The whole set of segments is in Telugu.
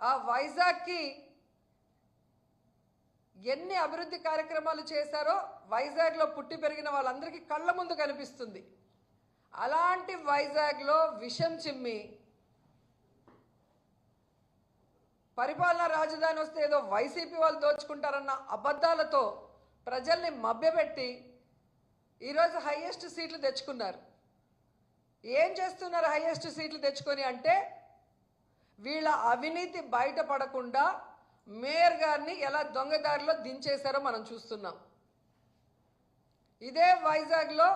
ఆ వైజాగ్కి ఎన్ని అభివృద్ధి కార్యక్రమాలు చేశారో వైజాగ్లో పుట్టి పెరిగిన వాళ్ళందరికీ కళ్ళ ముందు కనిపిస్తుంది. అలాంటి వైజాగ్లో విషం చిమ్మి పరిపాలనా రాజధాని వస్తే ఏదో వైసీపీ వాళ్ళు దోచుకుంటారన్న అబద్ధాలతో ప్రజల్ని మభ్యపెట్టి ఈరోజు హైయెస్ట్ సీట్లు తెచ్చుకున్నారు. ఏం చేస్తున్నారు హైయెస్ట్ సీట్లు తెచ్చుకొని అంటే, వీళ్ళ అవినీతి బయటపడకుండా మేయర్ గారిని ఎలా దొంగదారిలో దించేశారో మనం చూస్తున్నాం. ఇదే వైజాగ్లో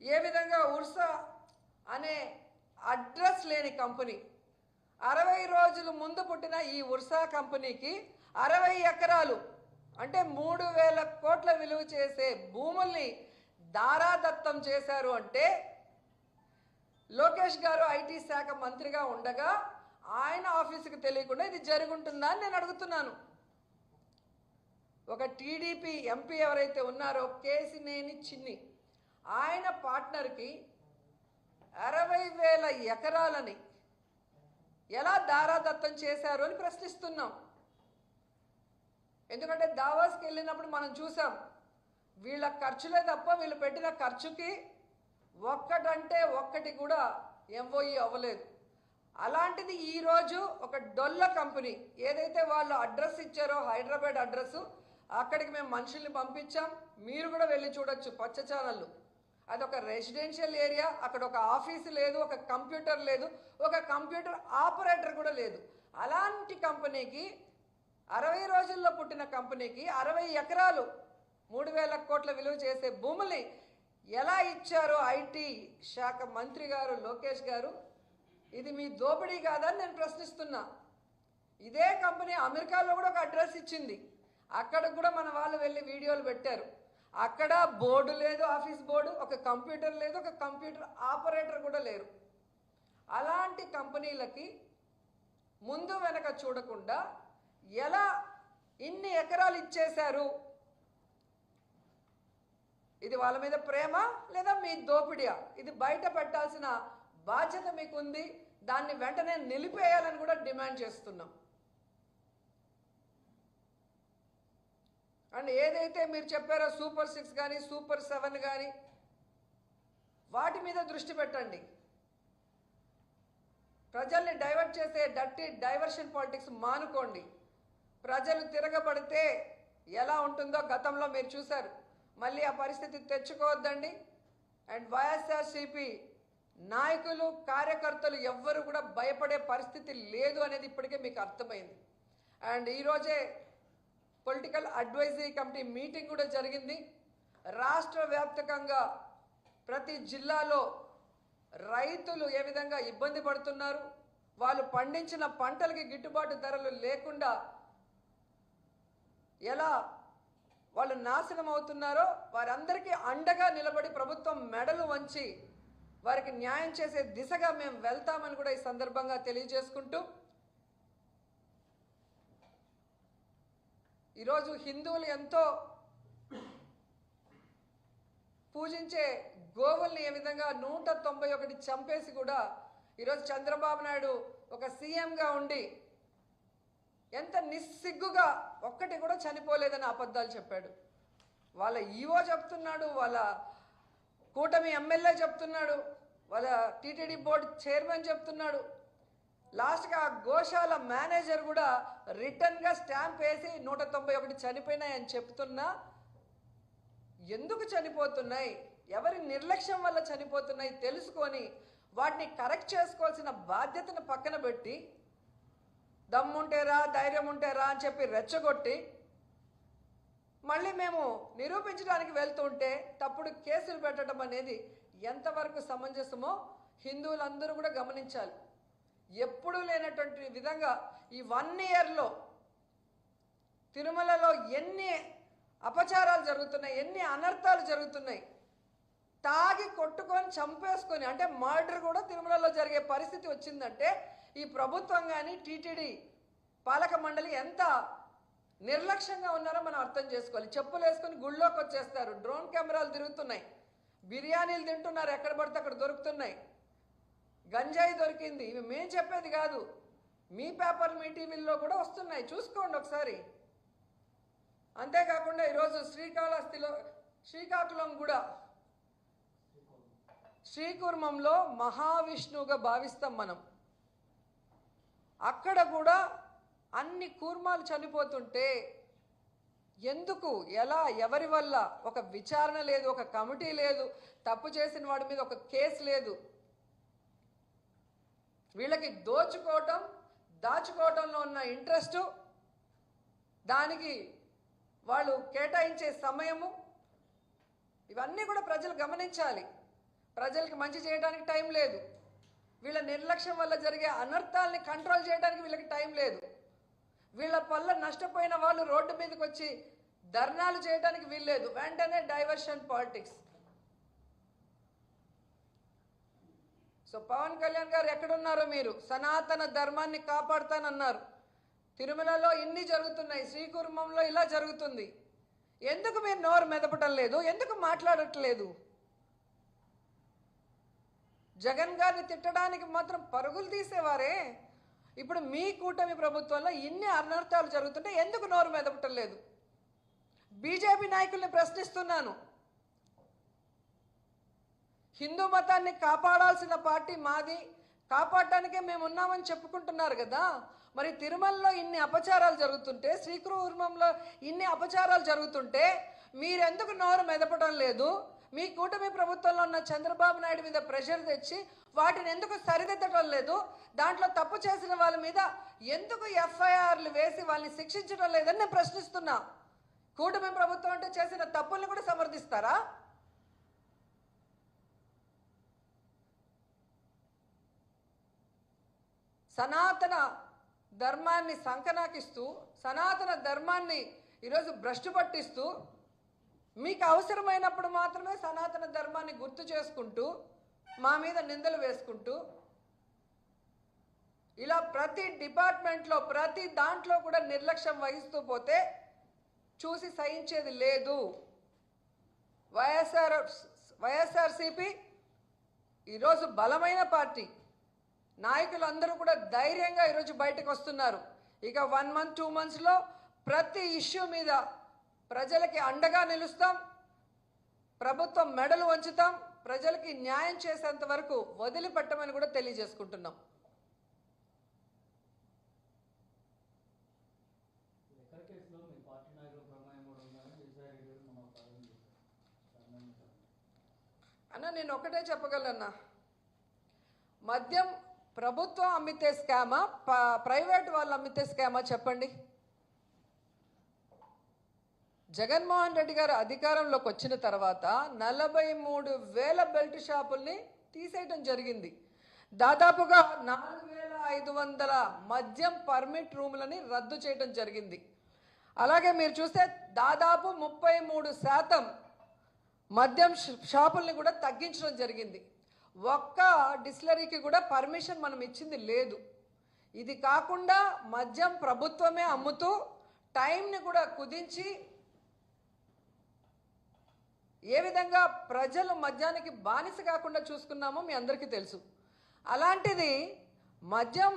ఏ విధంగా ఉర్సా అనే అడ్రస్ లేని కంపెనీ 60 రోజుల ముందు పుట్టిన ఈ ఉర్సా కంపెనీకి 60 ఎకరాలు అంటే 3,000 కోట్ల విలువ చేసే భూముల్ని దారాదత్తం చేశారు. అంటే లోకేష్ గారు ఐటీ శాఖ మంత్రిగా ఉండగా ఆయన ఆఫీసుకు తెలియకుండా ఇది జరుగుంటుందా అని నేను అడుగుతున్నాను. ఒక టీడీపీ ఎంపీ ఎవరైతే ఉన్నారో కేసినేని చిన్ని, ఆయన పార్ట్నర్కి 60,000 ఎకరాలని ఎలా దారాదత్తం చేశారు అని ప్రశ్నిస్తున్నాం. ఎందుకంటే దావాస్కి వెళ్ళినప్పుడు మనం చూసాం, వీళ్ళ ఖర్చులే తప్ప వీళ్ళు పెట్టిన ఖర్చుకి ఒక్కటంటే ఒక్కటి కూడా ఎంఓఈ అవ్వలేదు. అలాంటిది ఈరోజు ఒక డొల్ల కంపెనీ ఏదైతే వాళ్ళు అడ్రస్ ఇచ్చారో హైదరాబాద్ అడ్రస్, అక్కడికి మేము మనుషుల్ని పంపించాం. మీరు కూడా వెళ్ళి చూడొచ్చు పచ్చ ఛానళ్ళు. అదొక రెసిడెన్షియల్ ఏరియా, అక్కడ ఒక ఆఫీసు లేదు, ఒక కంప్యూటర్ లేదు, ఒక కంప్యూటర్ ఆపరేటర్ కూడా లేదు. అలాంటి కంపెనీకి 60 రోజుల్లో పుట్టిన కంపెనీకి 60 ఎకరాలు 3,000 కోట్ల విలువ చేసే భూముల్ని ఎలా ఇచ్చారో ఐటీ శాఖ మంత్రి గారు లోకేష్ గారు, ఇది మీ దోపిడీ కాదని నేను ప్రశ్నిస్తున్నా. ఇదే కంపెనీ అమెరికాలో కూడా ఒక అడ్రస్ ఇచ్చింది, అక్కడికి కూడా మన వాళ్ళు వెళ్ళి వీడియోలు పెట్టారు. అక్కడ బోర్డు లేదు, ఆఫీస్ బోర్డు, ఒక కంప్యూటర్ లేదు, ఒక కంప్యూటర్ ఆపరేటర్ కూడా లేరు. అలాంటి కంపెనీలకి ముందు వెనక చూడకుండా ఎలా ఇన్ని ఎకరాలు ఇచ్చేశారు? ఇది వాళ్ళ మీద ప్రేమ లేదా మీ దోపిడియా? ఇది బయట పెట్టాల్సిన బాధ్యత మీకుంది. దాన్ని వెంటనే నిలిపేయాలని కూడా డిమాండ్ చేస్తున్నాం. అండ్ ఏదైతే మీరు చెప్పారో సూపర్ 6 కానీ సూపర్ 7 కానీ వాటి మీద దృష్టి పెట్టండి. ప్రజల్ని డైవర్ట్ చేసే డర్టీ డైవర్షన్ పాలిటిక్స్ మానుకోండి. ప్రజలు తిరగబడితే ఎలా ఉంటుందో గతంలో మీరు చూశారు. మళ్ళీ ఆ పరిస్థితి తెచ్చుకోవద్దండి. అండ్ వైఎస్ఆర్సీపీ నాయకులు కార్యకర్తలు ఎవ్వరు కూడా భయపడే పరిస్థితి లేదు అనేది ఇప్పటికే మీకు అర్థమైంది. అండ్ ఈరోజే పొలిటికల్ అడ్వైజరీ కమిటీ మీటింగ్ కూడా జరిగింది. రాష్ట్ర వ్యాప్తంగా ప్రతి జిల్లాలో రైతులు ఏ విధంగా ఇబ్బంది పడుతున్నారు, వాళ్ళు పండించిన పంటలకి గిట్టుబాటు ధరలు లేకుండా ఎలా వాళ్ళు నాశనం అవుతున్నారో వారందరికీ అండగా నిలబడి ప్రభుత్వం మెడలు వంచి వారికి న్యాయం చేసే దిశగా మేము వెళ్తామని కూడా ఈ సందర్భంగా తెలియజేసుకుంటూ, ఈరోజు హిందువులు ఎంతో పూజించే గోవుల్ని ఏ విధంగా 191 చంపేసి కూడా ఈరోజు చంద్రబాబు నాయుడు ఒక సీఎంగా ఉండి ఎంత నిస్సిగ్గుగా ఒక్కటి కూడా చనిపోలేదని అబద్ధాలు చెప్పాడు. వాళ్ళ ఈవో చెప్తున్నాడు, వాళ్ళ కూటమి ఎమ్మెల్యే చెప్తున్నాడు, వాళ్ళ టీటీడీ బోర్డు చైర్మన్ చెప్తున్నాడు. లాస్ట్గా ఆ గోశాల మేనేజర్ కూడా రిటర్న్గా స్టాంప్ వేసి 191 చనిపోయినాయని చెప్తున్నా, ఎందుకు చనిపోతున్నాయి, ఎవరి నిర్లక్ష్యం వల్ల చనిపోతున్నాయి తెలుసుకొని వాటిని కరెక్ట్ చేసుకోవాల్సిన బాధ్యతను పక్కన పెట్టి దమ్ముంటే రా, ధైర్యం ఉంటే రా అని చెప్పి రెచ్చగొట్టి మళ్ళీ మేము నిరూపించడానికి వెళ్తుంటే తప్పుడు కేసులు పెట్టడం అనేది ఎంతవరకు సమంజసమో హిందువులందరూ కూడా గమనించాలి. ఎప్పుడూ లేనటువంటి విధంగా ఈ 1 ఇయర్లో తిరుమలలో ఎన్ని అపచారాలు జరుగుతున్నాయి, ఎన్ని అనర్థాలు జరుగుతున్నాయి. తాగి కొట్టుకొని చంపేసుకొని అంటే మర్డర్ కూడా తిరుమలలో జరిగే పరిస్థితి వచ్చిందంటే ఈ ప్రభుత్వం కానీ టీటీడీ పాలక మండలి ఎంత నిర్లక్ష్యంగా ఉన్నారో మనం అర్థం చేసుకోవాలి. చెప్పులు వేసుకొని గుళ్ళోకి వచ్చేస్తారు, డ్రోన్ కెమెరాలు తిరుగుతున్నాయి, బిర్యానీలు తింటున్నారు, ఎక్కడ పడితే అక్కడ దొరుకుతున్నాయి, గంజాయి దొరికింది. ఇవి మేము చెప్పేది కాదు, మీ పేపర్ మీ టీవీల్లో కూడా వస్తున్నాయి, చూసుకోండి ఒకసారి. అంతేకాకుండా ఈరోజు శ్రీకాకుళం కూడా శ్రీకూర్మంలో మహావిష్ణువుగా భావిస్తాం మనం. అక్కడ కూడా అన్ని కూర్మాలు చనిపోతుంటే ఎందుకు, ఎలా, ఎవరి వల్ల ఒక విచారణ లేదు, ఒక కమిటీ లేదు, తప్పు చేసిన వాడి మీద ఒక కేసు లేదు. వీళ్ళకి దాచుకోవటంలో ఉన్న ఇంట్రెస్ట్, దానికి వాళ్ళు కేటాయించే సమయము, ఇవన్నీ కూడా ప్రజలు గమనించాలి. ప్రజలకి మంచి చేయడానికి టైం లేదు. వీళ్ళ నిర్లక్ష్యం వల్ల జరిగే అనర్థాలని కంట్రోల్ చేయడానికి వీళ్ళకి టైం లేదు. వీళ్ళ వల్ల నష్టపోయిన వాళ్ళు రోడ్డు మీదకి వచ్చి ధర్నాలు చేయడానికి వీల్లేదు. వెంటనే diversion politics. So Pawan Kalyan గారు ఎక్కడున్నారో మీరు? సనాతన ధర్మాన్ని కాపాడుతానన్నారు. తిరుమలలో ఇన్ని జరుగుతున్నాయి, శ్రీకూర్మంలో ఇలా జరుగుతుంది. ఎందుకు మీరు నోరు మెదపటం లేదు? ఎందుకు మాట్లాడట్లేదు? జగన్ గారిని తిట్టడానికి మాత్రం పరుగులు తీసేవారే. ఇప్పుడు మీ కూటమి ప్రభుత్వంలో ఇన్ని అనర్థాలు జరుగుతుంటే ఎందుకు నోరు మెదపటం లేదు? బీజేపీ నాయకుల్ని ప్రశ్నిస్తున్నాను. హిందూ మతాన్ని కాపాడాల్సిన పార్టీ మాది, కాపాడటానికే మేము ఉన్నామని చెప్పుకుంటున్నారు కదా. మరి తిరుమలలో ఇన్ని అపచారాలు జరుగుతుంటే, శ్రీకూర్మంలో ఇన్ని అపచారాలు జరుగుతుంటే మీరెందుకు నోరు మెదపడం లేదు? మీ కూటమి ప్రభుత్వంలో ఉన్న చంద్రబాబు నాయుడు మీద ప్రెషర్ తెచ్చి వాటిని ఎందుకు సరిదిద్దడం లేదు? దాంట్లో తప్పు చేసిన వాళ్ళ మీద ఎందుకు ఎఫ్ఐఆర్లు వేసి వాళ్ళని శిక్షించడం లేదని నేను ప్రశ్నిస్తున్నా. కూటమి ప్రభుత్వం అంటే చేసిన తప్పుల్ని కూడా సమర్థిస్తారా? సనాతన ధర్మాన్ని సంకనాకిస్తూ, సనాతన ధర్మాన్ని ఈరోజు భ్రష్టు పట్టిస్తూ, మీకు అవసరమైనప్పుడు మాత్రమే సనాతన ధర్మాన్ని గుర్తు చేసుకుంటూ మా మీద నిందలు వేసుకుంటూ, ఇలా ప్రతి డిపార్ట్మెంట్లో ప్రతి దాంట్లో కూడా నిర్లక్ష్యం వహిస్తూ పోతే చూసి సహించేది లేదు. వైఎస్ఆర్సీపీ ఈరోజు బలమైన పార్టీ. నాయకులందరూ కూడా ధైర్యంగా ఈరోజు బయటకు వస్తున్నారు. ఇక 1 month 2 monthsలో ప్రతి ఇష్యూ మీద ప్రజలకి అండగా నిలుస్తాం, ప్రభుత్వం మెడలు వంచుతాం, ప్రజలకి న్యాయం చేసేంత వరకు వదిలిపెట్టమని కూడా తెలియజేసుకుంటున్నాం. అన్న నేను ఒకటే చెప్పగలన్నా, మద్యం ప్రభుత్వం అమ్మితే స్కామా, ప్రైవేట్ వాళ్ళు అమ్మితే స్కామా చెప్పండి. జగన్మోహన్ రెడ్డి గారు అధికారంలోకి వచ్చిన తర్వాత 43,000 బెల్ట్ షాపుల్ని తీసేయడం జరిగింది. దాదాపుగా 4,500 మద్యం పర్మిట్ రూములని రద్దు చేయడం జరిగింది. అలాగే మీరు చూస్తే దాదాపు 33% మద్యం షాపుల్ని కూడా తగ్గించడం జరిగింది. ఒక్క డిస్టిలరీకి కూడా పర్మిషన్ మనం ఇచ్చింది లేదు. ఇది కాకుండా మద్యం ప్రభుత్వమే అమ్ముతూ టైంని కూడా కుదించి ఏ విధంగా ప్రజలు మద్యానికి బానిస కాకుండా చూసుకున్నామో మీ అందరికీ తెలుసు. అలాంటిది మద్యం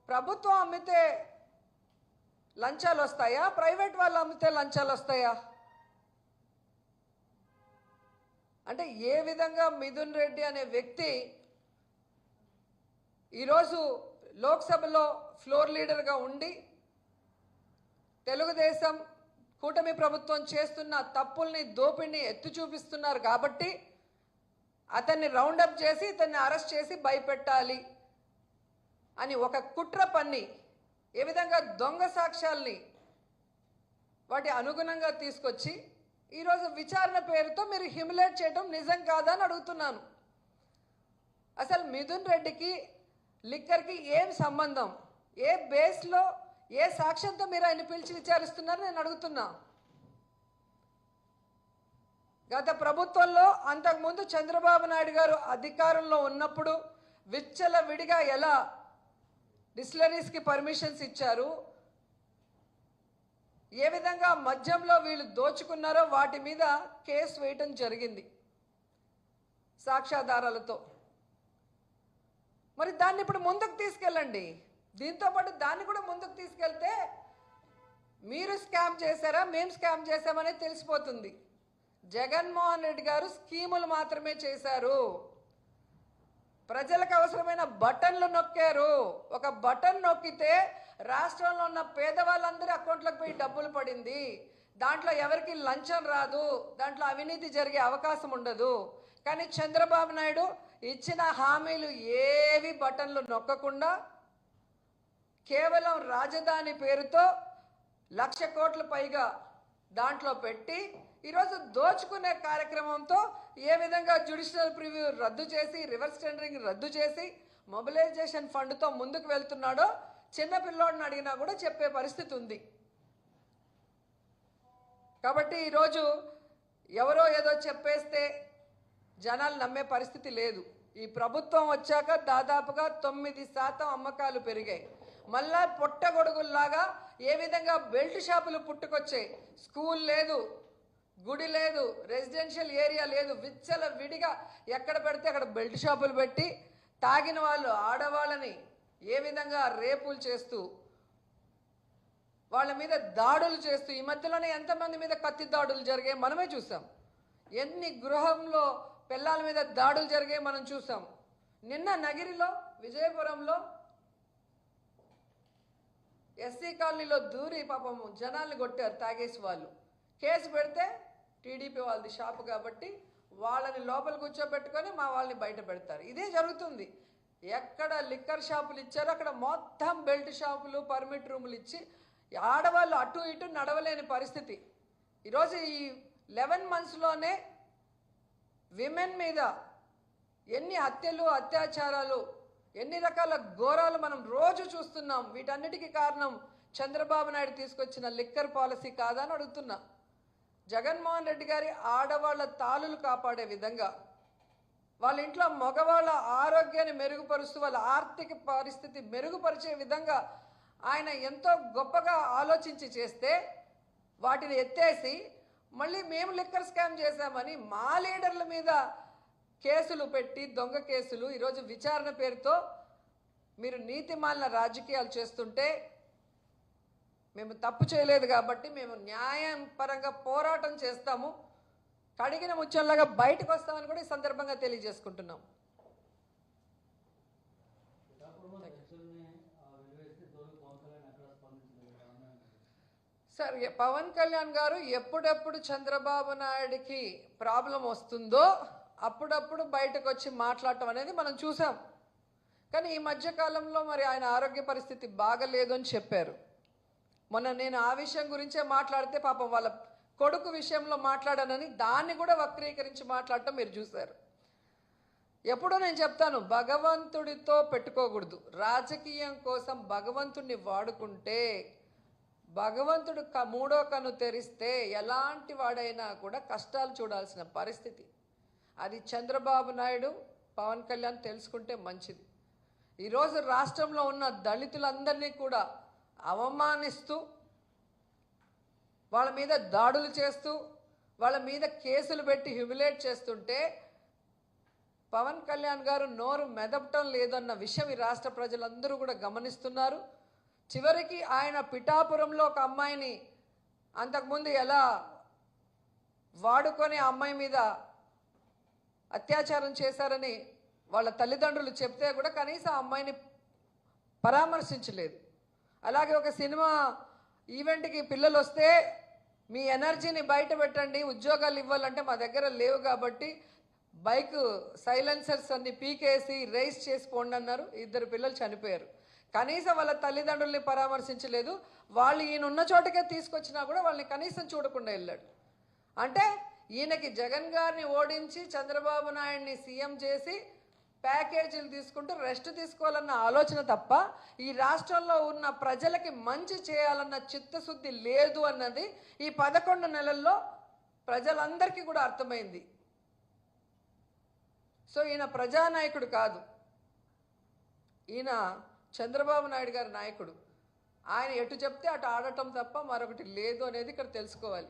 ప్రభుత్వం అమ్మితే లంచాలు వస్తాయా, ప్రైవేట్ వాళ్ళు అమ్మితే లంచాలు వస్తాయా? అంటే ఏ విధంగా మిథున్ రెడ్డి అనే వ్యక్తి ఈరోజు లోక్సభలో ఫ్లోర్ లీడర్గా ఉండి తెలుగుదేశం కూటమి ప్రభుత్వం చేస్తున్న తప్పుల్ని, దోపిడిని ఎత్తి చూపిస్తున్నారు కాబట్టి అతన్ని రౌండప్ చేసి ఇతన్ని అరెస్ట్ చేసి భయపెట్టాలి అని ఒక కుట్ర పన్ని ఏ విధంగా దొంగ సాక్ష్యాల్ని వాటి అనుగుణంగా తీసుకొచ్చి ఈరోజు విచారణ పేరుతో మీరు హ్యూమిలేట్ చేయడం నిజం కాదా అని అడుగుతున్నాను. అసలు మిథున్ రెడ్డికి లిక్కర్కి ఏం సంబంధం? ఏ బేస్లో, ఏ సాక్ష్యంతో మీరు ఆయన పిలిచి విచారిస్తున్నారు నేను అడుగుతున్నా. గత ప్రభుత్వంలో అంతకుముందు చంద్రబాబు నాయుడు గారు అధికారంలో ఉన్నప్పుడు విచ్చలవిడిగా ఎలా డిస్టిలరీస్కి పర్మిషన్స్ ఇచ్చారు, ఏ విధంగా మద్యంలో వీళ్ళు దోచుకున్నారో వాటి మీద కేసు వేయటం జరిగింది సాక్ష్యాధారాలతో. మరి దాన్ని ఇప్పుడు ముందుకు తీసుకెళ్ళండి. దీంతో పాటు దాన్ని కూడా ముందుకు తీసుకెళ్తే మీరు స్కామ్ చేశారా మేము స్కామ్ చేశామనేది తెలిసిపోతుంది. జగన్మోహన్ రెడ్డి గారు స్కీములు మాత్రమే చేశారు, ప్రజలకు అవసరమైన బటన్లు నొక్కారు. ఒక బటన్ నొక్కితే రాష్ట్రంలో ఉన్న పేదవాళ్ళందరి అకౌంట్లకు పోయి డబ్బులు పడింది. దాంట్లో ఎవరికి లంచం రాదు, దాంట్లో అవినీతి జరిగే అవకాశం ఉండదు. కానీ చంద్రబాబు నాయుడు ఇచ్చిన హామీలు ఏవి బటన్లు నొక్కకుండా కేవలం రాజధాని పేరుతో 1,00,000 కోట్ల పైగా దాంట్లో పెట్టి ఈరోజు దోచుకునే కార్యక్రమంతో ఏ విధంగా జ్యుడిషియల్ ప్రివ్యూ రద్దు చేసి రివర్స్ టెండరింగ్ రద్దు చేసి మొబిలైజేషన్ ఫండ్తో ముందుకు వెళ్తున్నాడో చిన్నపిల్లోడిని అడిగినా కూడా చెప్పే పరిస్థితి ఉంది. కాబట్టి ఈరోజు ఎవరో ఏదో చెప్పేస్తే జనాలు నమ్మే పరిస్థితి లేదు. ఈ ప్రభుత్వం వచ్చాక దాదాపుగా 9% అమ్మకాలు పెరిగాయి. మళ్ళా పొట్టగొడుగుల్లాగా ఏ విధంగా బెల్ట్ షాపులు పుట్టుకొచ్చాయి. స్కూల్ లేదు, గుడి లేదు, రెసిడెన్షియల్ ఏరియా లేదు, విచ్చల విడిగా ఎక్కడ పెడితే అక్కడ బెల్ట్ షాపులు పెట్టి తాగిన వాళ్ళు ఆడవాళ్ళని ఏ విధంగా రేపులు చేస్తూ వాళ్ళ మీద దాడులు చేస్తూ ఈ మధ్యలోనే ఎంతమంది మీద కత్తి దాడులు జరిగాయి మనమే చూసాం. ఎన్ని గృహంలో పిల్లల మీద దాడులు జరిగాయి మనం చూసాం. నిన్న నగిరిలో విజయపురంలో ఎస్సీ కాలనీలో దూరి పాపం జనాల్ని కొట్టారు తాగేసి వాళ్ళు. కేసు పెడితే టీడీపీ వాళ్ళది షాపు కాబట్టి వాళ్ళని లోపల కూర్చోబెట్టుకొని మా వాళ్ళని బయట పెడతారు. ఇదే జరుగుతుంది. ఎక్కడ లిక్కర్ షాపులు ఇచ్చారో అక్కడ మొత్తం బెల్ట్ షాపులు పర్మిట్ రూములు ఇచ్చి ఆడవాళ్ళు అటు ఇటు నడవలేని పరిస్థితి. ఈరోజు ఈ 11 monthsలోనే విమెన్ మీద ఎన్ని హత్యలు అత్యాచారాలు ఎన్ని రకాల ఘోరాలు మనం రోజు చూస్తున్నాం. వీటన్నిటికీ కారణం చంద్రబాబు నాయుడు తీసుకొచ్చిన లిక్కర్ పాలసీ కాదా అని అడుగుతున్నా. జగన్మోహన్ రెడ్డి గారి ఆడవాళ్ళ తాళులు కాపాడే విధంగా వాళ్ళ ఇంట్లో మగవాళ్ళ ఆరోగ్యాన్ని మెరుగుపరుస్తూ వాళ్ళ ఆర్థిక పరిస్థితి మెరుగుపరిచే విధంగా ఆయన ఎంతో గొప్పగా ఆలోచించి చేస్తే వాటిని ఎత్తేసి మళ్ళీ మేము లిక్కర్ స్కామ్ చేశామని మా లీడర్ల మీద కేసులు పెట్టి దొంగ కేసులు ఈరోజు విచారణ పేరుతో మీరు నీతిమాలిన రాజకీయాలు చేస్తుంటే మేము తప్పు చేయలేదు కాబట్టి మేము న్యాయం పరంగా పోరాటం చేస్తాము, కడిగిన ముచ్చంలాగా బయటకు వస్తామని కూడా ఈ సందర్భంగా తెలియజేసుకుంటున్నాం. సార్ పవన్ కళ్యాణ్ గారు ఎప్పుడెప్పుడు చంద్రబాబు నాయుడికి ప్రాబ్లం వస్తుందో అప్పుడప్పుడు బయటకు వచ్చి మాట్లాడటం అనేది మనం చూసాం. కానీ ఈ మధ్యకాలంలో మరి ఆయన ఆరోగ్య పరిస్థితి బాగలేదు అని చెప్పారు. మొన్న నేను ఆ విషయం గురించే మాట్లాడితే పాపం వాళ్ళ కొడుకు విషయంలో మాట్లాడానని దాన్ని కూడా వక్రీకరించి మాట్లాడటం మీరు చూశారు. ఎప్పుడో నేను చెప్తాను, భగవంతుడితో పెట్టుకోకూడదు. రాజకీయం కోసం భగవంతుడిని వాడుకుంటే భగవంతుడు మూడో కన్ను తెరిస్తే ఎలాంటి వాడైనా కూడా కష్టాలు చూడాల్సిన పరిస్థితి. అది చంద్రబాబు నాయుడు పవన్ కళ్యాణ్ తెలుసుకుంటే మంచిది. ఈరోజు రాష్ట్రంలో ఉన్న దళితులందరినీ కూడా అవమానిస్తూ వాళ్ళ మీద దాడులు చేస్తూ వాళ్ళ మీద కేసులు పెట్టి హ్యూమిలేట్ చేస్తుంటే పవన్ కళ్యాణ్ గారు నోరు మెదపటం లేదన్న విషయం ఈ రాష్ట్ర ప్రజలందరూ కూడా గమనిస్తున్నారు. చివరికి ఆయన పిఠాపురంలో ఒక అమ్మాయిని అంతకుముందు ఎలా వాడుకొని ఆ అమ్మాయి మీద అత్యాచారం చేశారని వాళ్ళ తల్లిదండ్రులు చెప్తే కూడా కనీసం ఆ అమ్మాయిని పరామర్శించలేదు. అలాగే ఒక సినిమా ఈవెంట్కి పిల్లలు వస్తే మీ ఎనర్జీని బయట పెట్టండి, ఉద్యోగాలు ఇవ్వాలంటే మా దగ్గర లేవు కాబట్టి బైక్ సైలెన్సర్స్ అన్ని పీకేసి రేస్ చేసి పోండి అన్నారు. 2 పిల్లలు చనిపోయారు. కనీసం వాళ్ళ తల్లిదండ్రుల్ని పరామర్శించలేదు. వాళ్ళు ఈయన ఉన్న చోటకే తీసుకొచ్చినా కూడా వాళ్ళని కనీసం చూడకుండా వెళ్ళాడు. అంటే ఈయనకి జగన్ గారిని ఓడించి చంద్రబాబు నాయుడిని సీఎం చేసి ప్యాకేజీలు తీసుకుంటూ రెస్ట్ తీసుకోవాలన్న ఆలోచన తప్ప ఈ రాష్ట్రంలో ఉన్న ప్రజలకి మంచి చేయాలన్న చిత్తశుద్ధి లేదు అన్నది ఈ 11 నెలల్లో ప్రజలందరికీ కూడా అర్థమైంది. సో ఈయన ప్రజానాయకుడు కాదు, ఈయన చంద్రబాబు నాయుడు గారి నాయకుడు. ఆయన ఎటు చెప్తే అటు ఆడటం తప్ప మరొకటి లేదు అనేది ఇక్కడ తెలుసుకోవాలి.